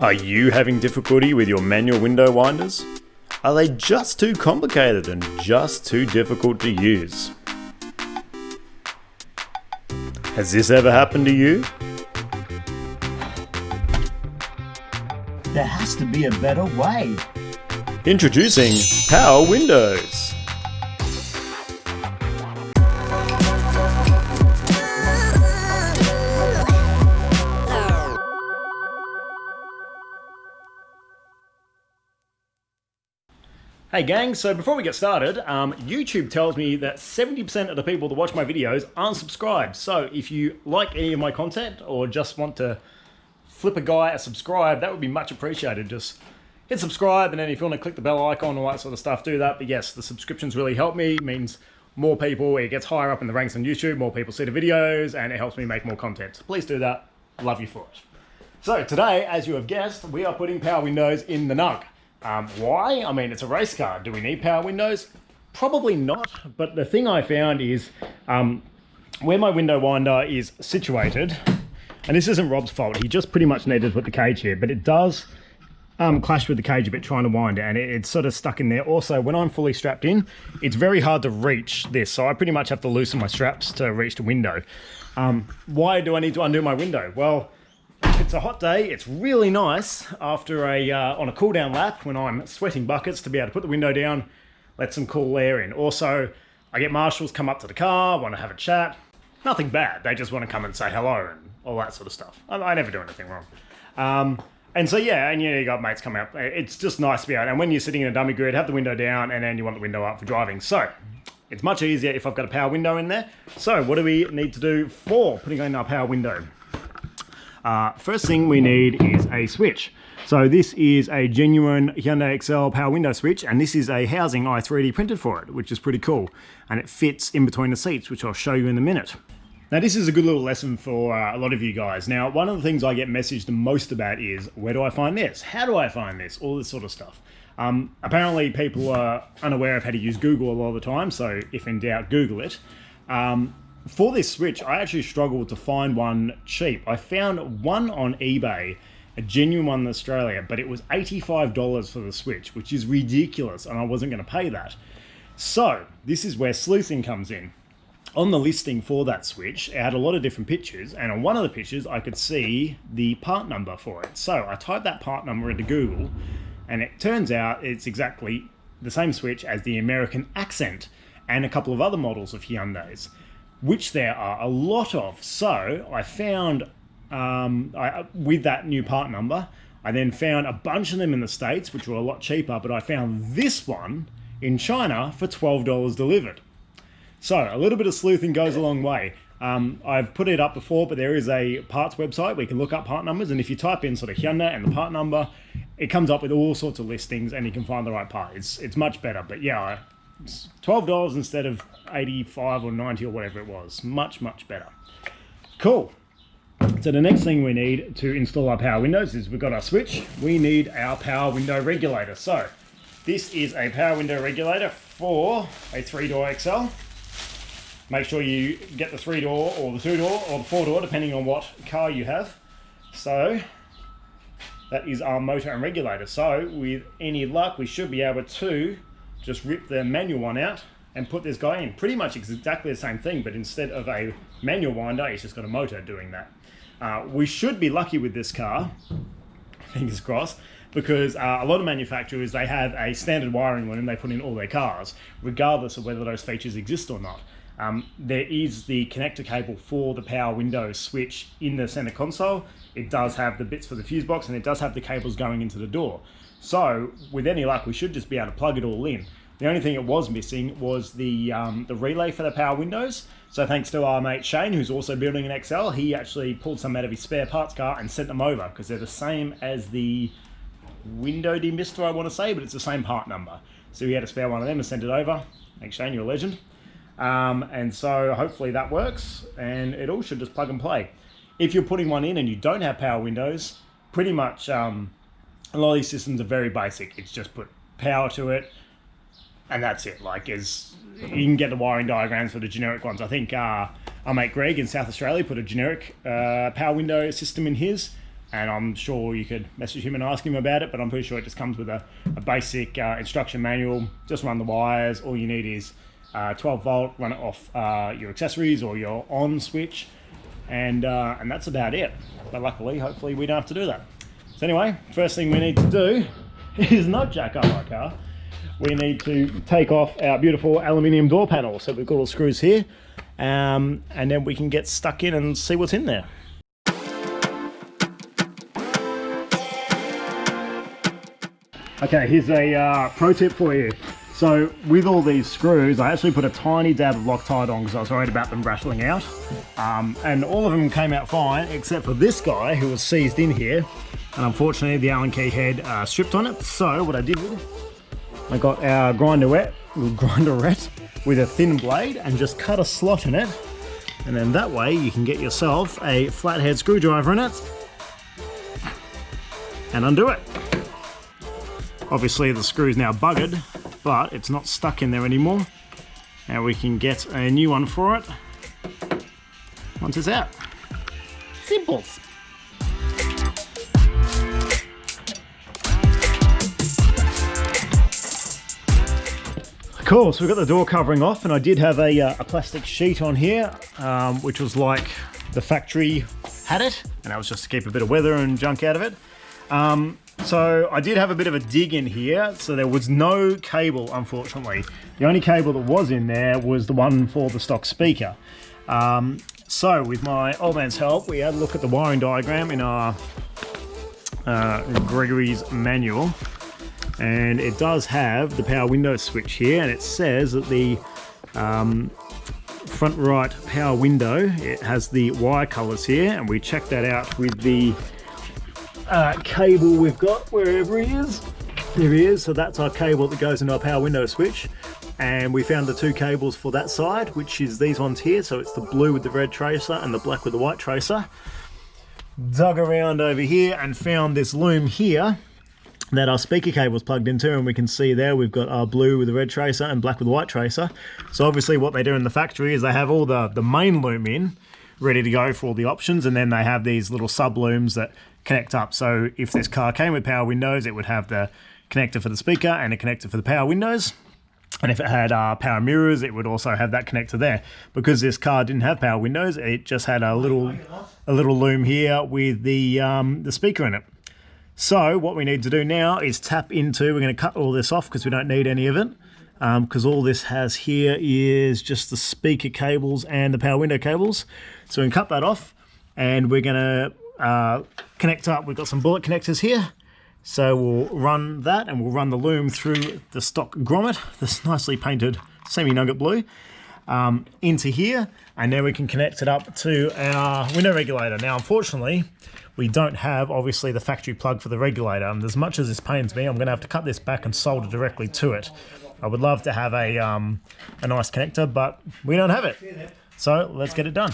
Are you having difficulty with your manual window winders? Are they just too complicated and just too difficult to use? Has this ever happened to you? There has to be a better way. Introducing Power Windows. Hey gang, so before we get started, YouTube tells me that 70% of the people that watch my videos aren't subscribed. So if you like any of my content or just want to flip a guy a subscribe, that would be much appreciated. Just hit subscribe, and then if you want to click the bell icon, all that sort of stuff, do that. But yes, the subscriptions really help me. It means more people, it gets higher up in the ranks on YouTube, more people see the videos, and it helps me make more content. So please do that. Love you for it. So today, as you have guessed, we are putting power windows in the Nug. Why? I mean, it's a race car. Do we need power windows? Probably not, but the thing I found is where my window winder is situated, and this isn't Rob's fault, he just pretty much needed to put the cage here, but it does clash with the cage a bit trying to wind it, and it's sort of stuck in there. Also, when I'm fully strapped in, it's very hard to reach this, so I pretty much have to loosen my straps to reach the window. Why do I need to undo my window? Well, if it's a hot day, it's really nice after on a cool down lap when I'm sweating buckets to be able to put the window down, let some cool air in. Also, I get marshals come up to the car, want to have a chat. Nothing bad, they just want to come and say hello and all that sort of stuff. I never do anything wrong. And so yeah, and you got mates come up. It's just nice to be out. And when you're sitting in a dummy grid, have the window down and then you want the window up for driving. So it's much easier if I've got a power window in there. So what do we need to do for putting in our power window? First thing we need is a switch. So this is a genuine Hyundai Excel power window switch, and this is a housing I 3D printed for it, which is pretty cool. And it fits in between the seats, which I'll show you in a minute. Now this is a good little lesson for a lot of you guys. Now, one of the things I get messaged the most about is, where do I find this? How do I find this? All this sort of stuff. Apparently people are unaware of how to use Google a lot of the time, so if in doubt, Google it. For this switch, I actually struggled to find one cheap. I found one on eBay, a genuine one in Australia, but it was $85 for the switch, which is ridiculous, and I wasn't going to pay that. So this is where sleuthing comes in. On the listing for that switch, it had a lot of different pictures, and on one of the pictures, I could see the part number for it. So I typed that part number into Google, and it turns out it's exactly the same switch as the American Accent and a couple of other models of Hyundais, which there are a lot of. So I found, with that new part number, I then found a bunch of them in the States, which were a lot cheaper, but I found this one in China for $12 delivered. So a little bit of sleuthing goes a long way. I've put it up before, but there is a parts website where you can look up part numbers, and if you type in sort of Hyundai and the part number, it comes up with all sorts of listings and you can find the right part. It's much better, but yeah, it's $12 instead of 85 or 90 or whatever it was. Much, much better. Cool. So the next thing we need to install our power windows is we've got our switch. We need our power window regulator. So this is a power window regulator for a 3-door XL. Make sure you get the 3-door or the 2-door or the 4-door, depending on what car you have. So that is our motor and regulator. So with any luck, we should be able to just rip the manual one out and put this guy in. Pretty much exactly the same thing, but instead of a manual winder, it's just got a motor doing that. We should be lucky with this car, fingers crossed, because a lot of manufacturers, they have a standard wiring loom they put in all their cars, regardless of whether those features exist or not. There is the connector cable for the power window switch in the center console. It does have the bits for the fuse box, and it does have the cables going into the door. So with any luck, we should just be able to plug it all in. The only thing it was missing was the relay for the power windows. So thanks to our mate Shane, who's also building an XL, he actually pulled some out of his spare parts car and sent them over, because they're the same as the window demister, I want to say, but it's the same part number. So he had a spare one of them and sent it over. Thanks Shane, you're a legend. And so hopefully that works, and it all should just plug and play. If you're putting one in and you don't have power windows, pretty much a lot of these systems are very basic. It's just put power to it, and that's it. Like, you can get the wiring diagrams for the generic ones. I think our mate Greg in South Australia put a generic power window system in his. and I'm sure you could message him and ask him about it, but I'm pretty sure it just comes with a basic instruction manual. Just run the wires. All you need is 12 volt, run it off your accessories or your on switch, and that's about it. But luckily, hopefully we don't have to do that. So anyway, first thing we need to do is not jack up our car. We need to take off our beautiful aluminium door panel. So we've got all the screws here, and then we can get stuck in and see what's in there. Okay, here's a pro tip for you. So with all these screws, I actually put a tiny dab of Loctite on because I was worried about them rattling out. And all of them came out fine, except for this guy who was seized in here. And unfortunately, the Allen key head stripped on it. So what I did, I got our grinderette with a thin blade and just cut a slot in it. And then that way you can get yourself a flathead screwdriver in it and undo it. Obviously the screw's now buggered, but it's not stuck in there anymore. Now we can get a new one for it once it's out. Simple. Cool, so we've got the door covering off, and I did have a plastic sheet on here, which was like the factory had it, and that was just to keep a bit of weather and junk out of it. So I did have a bit of a dig in here, so there was no cable, unfortunately. The only cable that was in there was the one for the stock speaker. So with my old man's help, we had a look at the wiring diagram in our Gregory's manual. And it does have the power window switch here, and it says that the front right power window, it has the wire colors here, and we checked that out with the cable we've got wherever he is. There he is. So that's our cable that goes into our power window switch, and we found the two cables for that side, which is these ones here. So it's the blue with the red tracer and the black with the white tracer. Dug around over here and found this loom here that our speaker cable is plugged into, and we can see there we've got our blue with the red tracer and black with the white tracer. So obviously what they do in the factory is they have all the main loom in ready to go for all the options, and then they have these little sub looms that connect up. So if this car came with power windows, it would have the connector for the speaker and a connector for the power windows. And if it had power mirrors, it would also have that connector there. Because this car didn't have power windows, it just had a little loom here with the speaker in it. So what we need to do now is tap into, we're going to cut all this off because we don't need any of it, because all this has here is just the speaker cables and the power window cables. So we can cut that off, and we're going to connect up. We've got some bullet connectors here, so we'll run that, and we'll run the loom through the stock grommet, this nicely painted semi-nugget blue, into here, and then we can connect it up to our window regulator. Now unfortunately we don't have obviously the factory plug for the regulator, and as much as this pains me, I'm going to have to cut this back and solder directly to it. I would love to have a nice connector, but we don't have it. So let's get it done.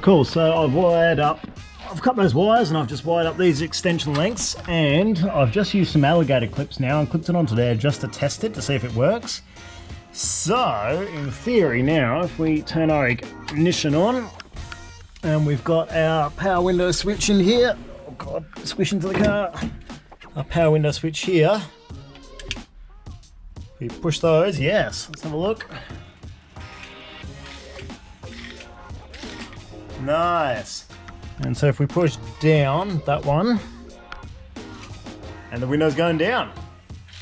Cool, so I've cut those wires, and I've just wired up these extension lengths, and I've just used some alligator clips now and clipped it onto there just to test it to see if it works. So in theory now, if we turn our ignition on, and we've got our power window switch in here, oh god, squish into the car, our power window switch here, we push those, yes, let's have a look. Nice. And so if we push down that one, and the window's going down,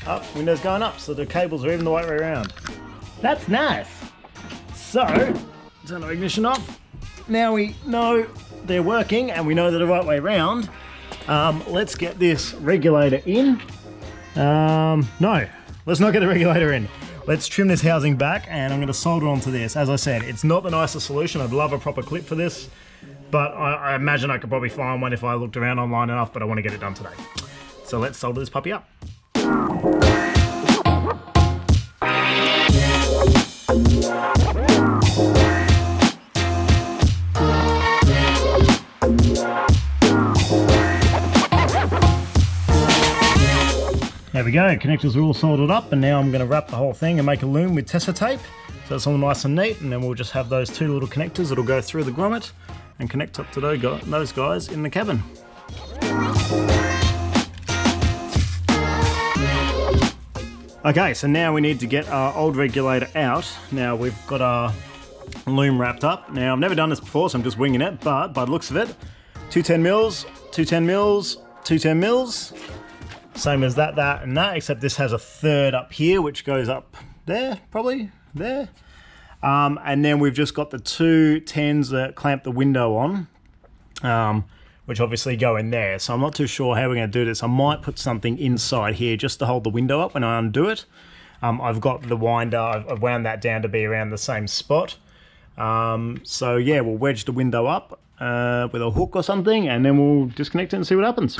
up, window's going up, so the cables are even the right way around. That's nice. So, turn our ignition off. Now we know they're working, and we know they're the right way around. Let's get this regulator in. No, let's not get the regulator in. Let's trim this housing back, and I'm going to solder onto this. As I said, it's not the nicest solution. I'd love a proper clip for this, but I imagine I could probably find one if I looked around online enough, but I want to get it done today. So let's solder this puppy up. There we go, connectors are all soldered up, and now I'm going to wrap the whole thing and make a loom with Tessa tape. So it's all nice and neat, and then we'll just have those two little connectors that'll go through the grommet and connect up to those guys in the cabin. Okay, so now we need to get our old regulator out. Now we've got our loom wrapped up. Now I've never done this before, so I'm just winging it, but by the looks of it, 2 10 mils, 2 10 mils, 2 10 mils. Same as that, and that, except this has a third up here, which goes up there, probably, there. And then we've just got the 2 10s that clamp the window on, which obviously go in there. So I'm not too sure how we're going to do this. I might put something inside here just to hold the window up when I undo it. I've got the winder, I've wound that down to be around the same spot. So yeah, we'll wedge the window up with a hook or something, and then we'll disconnect it and see what happens.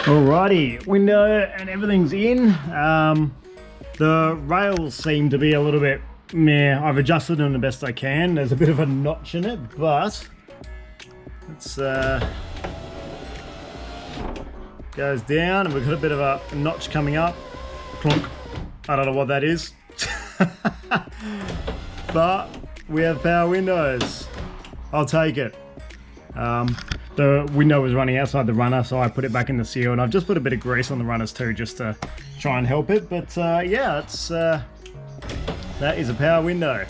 Alrighty, window and everything's in. The rails seem to be a little bit meh. I've adjusted them the best I can. There's a bit of a notch in it, but it's goes down, and we've got a bit of a notch coming up. Clunk. I don't know what that is. But we have power windows. I'll take it. The window was running outside the runner, so I put it back in the seal, and I've just put a bit of grease on the runners too, just to try and help it. But yeah, it's that is a power window.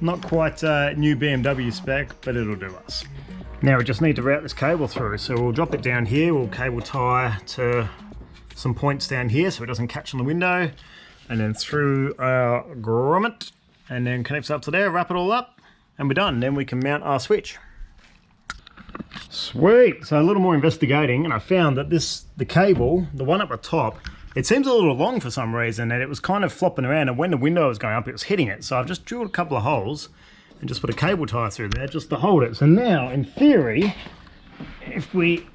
Not quite new BMW spec, but it'll do us. Now we just need to route this cable through, so we'll drop it down here. We'll cable tie to some points down here so it doesn't catch on the window, and then through our grommet, and then connects up to there, wrap it all up, and we're done. Then we can mount our switch. Sweet. So a little more investigating, and I found that the cable, the one up the top, it seems a little long for some reason, and it was kind of flopping around, and when the window was going up, it was hitting it. So I've just drilled a couple of holes and just put a cable tie through there just to hold it. So now, in theory, if we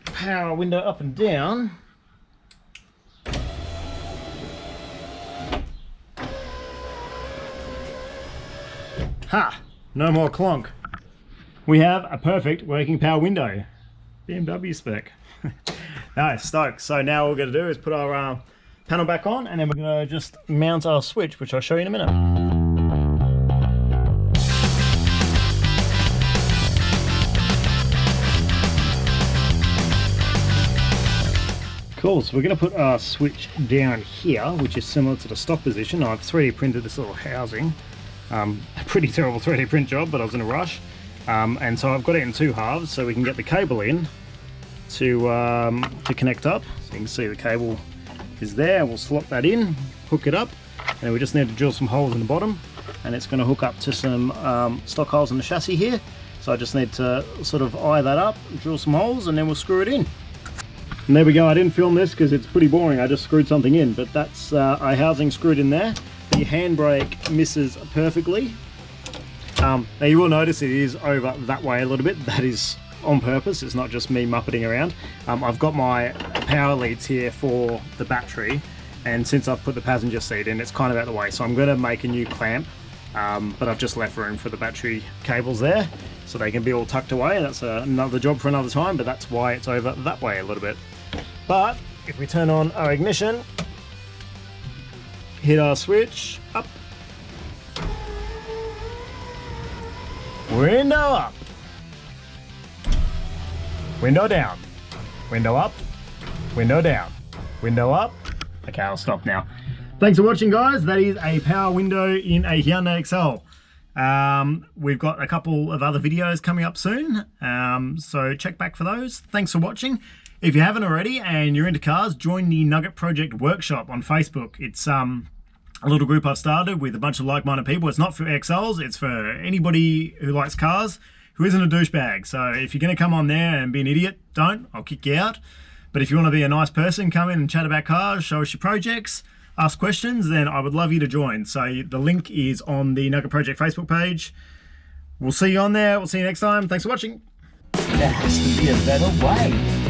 power window up and down, ha! No more clonk. We have a perfect working power window. BMW spec. Nice, stoked. So now all we're going to do is put our panel back on, and then we're going to just mount our switch, which I'll show you in a minute. Cool, so we're going to put our switch down here, which is similar to the stock position. I've 3D printed this little housing. A pretty terrible 3D print job, but I was in a rush. And so I've got it in 2 halves, so we can get the cable in to connect up. So you can see the cable is there. We'll slot that in, hook it up, and we just need to drill some holes in the bottom, and it's going to hook up to some stock holes in the chassis here. So I just need to sort of eye that up, drill some holes, and then we'll screw it in. And there we go. I didn't film this because it's pretty boring. I just screwed something in, but that's our housing screwed in there. The handbrake misses perfectly. Now you will notice it is over that way a little bit. That is on purpose. It's not just me muppeting around. I've got my power leads here for the battery, and since I've put the passenger seat in, it's kind of out of the way. So I'm going to make a new clamp, but I've just left room for the battery cables there, so they can be all tucked away. That's another job for another time, but that's why it's over that way a little bit. But if we turn on our ignition, hit our switch, up, window up, window down. window up, window down, window up. Okay, I'll stop now. Thanks for watching, guys. That is a power window in a Hyundai Excel. We've got a couple of other videos coming up soon, so check back for those. Thanks for watching. If you haven't already and you're into cars, join the Nugget Project Workshop on Facebook. It's a little group I've started with a bunch of like-minded people. It's not for XLs, it's for anybody who likes cars who isn't a douchebag. So if you're going to come on there and be an idiot, don't. I'll kick you out. But if you want to be a nice person, come in and chat about cars, show us your projects, ask questions, then I would love you to join. So the link is on the Nugget Project Facebook page. We'll see you on there. We'll see you next time. Thanks for watching. There has to be a better way.